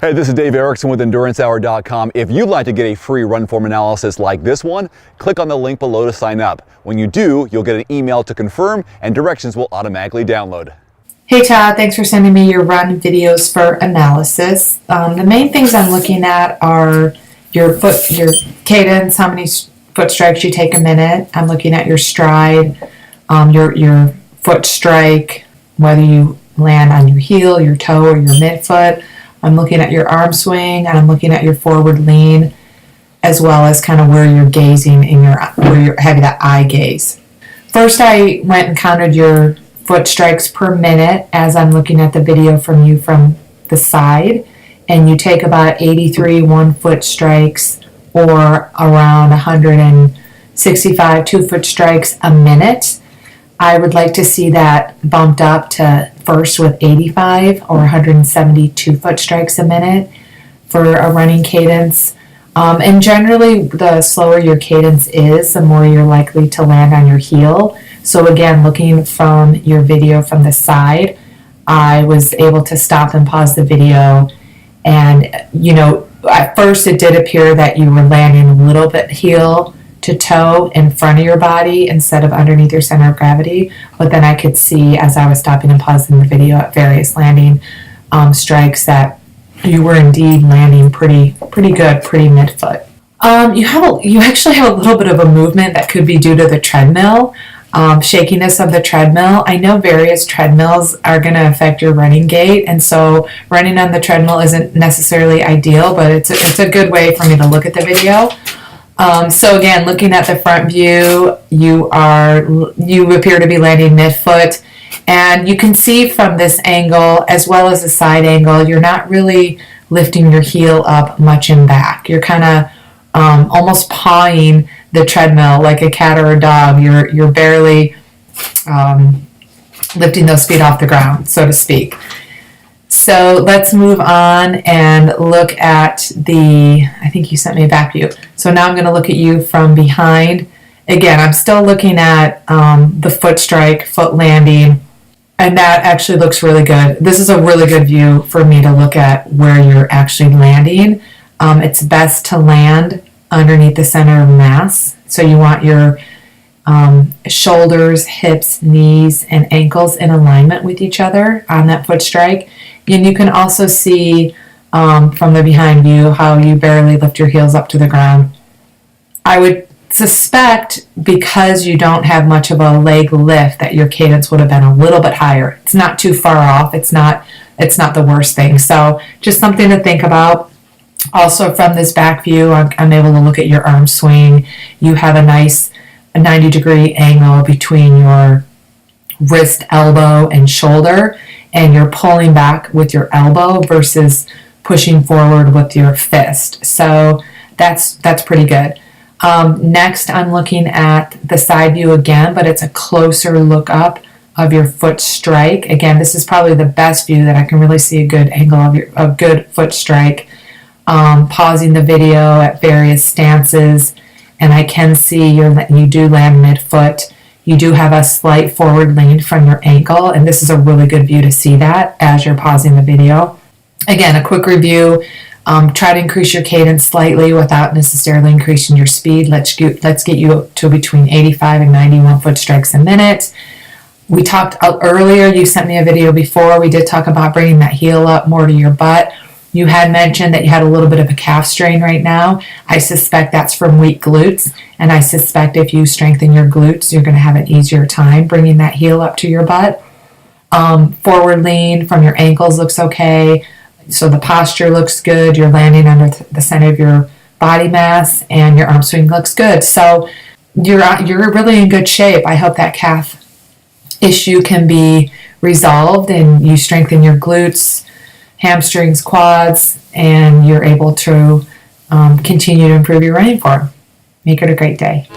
Hey, this is Dave Erickson with EnduranceHour.com. If you'd like to get a free run form analysis like this one, click on the link below to sign up. When you do, you'll get an email to confirm and directions will automatically download. Hey Todd, thanks for sending me your run videos for analysis. The main things I'm looking at are your cadence, how many foot strikes you take a minute. I'm looking at your stride, your foot strike, whether you land on your heel, your toe, or your midfoot. I'm looking at your arm swing, and I'm looking at your forward lean, as well as kind of where you're gazing in where you're having that eye gaze. First, I went and counted your foot strikes per minute as I'm looking at the video from you from the side, and you take about 83 1-foot strikes or around 165 2-foot strikes a minute. I would like to see that bumped up to first with 85 or 172 foot strikes a minute for a running cadence. And generally, the slower your cadence is, the more you're likely to land on your heel. So again, looking from your video from the side, I was able to stop and pause the video. And, at first it did appear that you were landing a little bit heel to toe in front of your body instead of underneath your center of gravity. But then I could see as I was stopping and pausing the video at various landing strikes that you were indeed landing pretty good, pretty midfoot. You actually have a little bit of a movement that could be due to the treadmill, shakiness of the treadmill. I know various treadmills are going to affect your running gait, and so running on the treadmill isn't necessarily ideal, but it's a good way for me to look at the video. So again, looking at the front view, you appear to be landing midfoot, and you can see from this angle as well as the side angle, you're not really lifting your heel up much in back. You're kind of almost pawing the treadmill like a cat or a dog. You're barely lifting those feet off the ground, so to speak. So let's move on and look at I think you sent me a back view. So now I'm going to look at you from behind. Again, I'm still looking at the foot strike, foot landing, and that actually looks really good. This is a really good view for me to look at where you're actually landing. It's best to land underneath the center of mass. So you want your shoulders, hips, knees, and ankles in alignment with each other on that foot strike. And you can also see from the behind view how you barely lift your heels up to the ground. I would suspect because you don't have much of a leg lift that your cadence would have been a little bit higher. It's not too far off. It's not the worst thing. So just something to think about. Also from this back view, I'm able to look at your arm swing. You have a nice 90-degree angle between your wrist, elbow, and shoulder, and you're pulling back with your elbow versus pushing forward with your fist. So that's pretty good. Next, I'm looking at the side view again, but it's a closer look up of your foot strike. Again, this is probably the best view that I can really see a good angle of a good foot strike. Pausing the video at various stances, and I can see you do land midfoot. You do have a slight forward lean from your ankle, and this is a really good view to see that as you're pausing the video. Again, a quick review. Try to increase your cadence slightly without necessarily increasing your speed. Let's get you to between 85 and 91 foot strikes a minute. We talked earlier, you sent me a video before, we did talk about bringing that heel up more to your butt. You had mentioned that you had a little bit of a calf strain right now. I suspect that's from weak glutes, and I suspect if you strengthen your glutes, you're going to have an easier time bringing that heel up to your butt. Forward lean from your ankles looks okay. So the posture looks good. You're landing under the center of your body mass, and your arm swing looks good. So you're really in good shape. I hope that calf issue can be resolved, and you strengthen your glutes, hamstrings, quads, and you're able to continue to improve your running form. Make it a great day.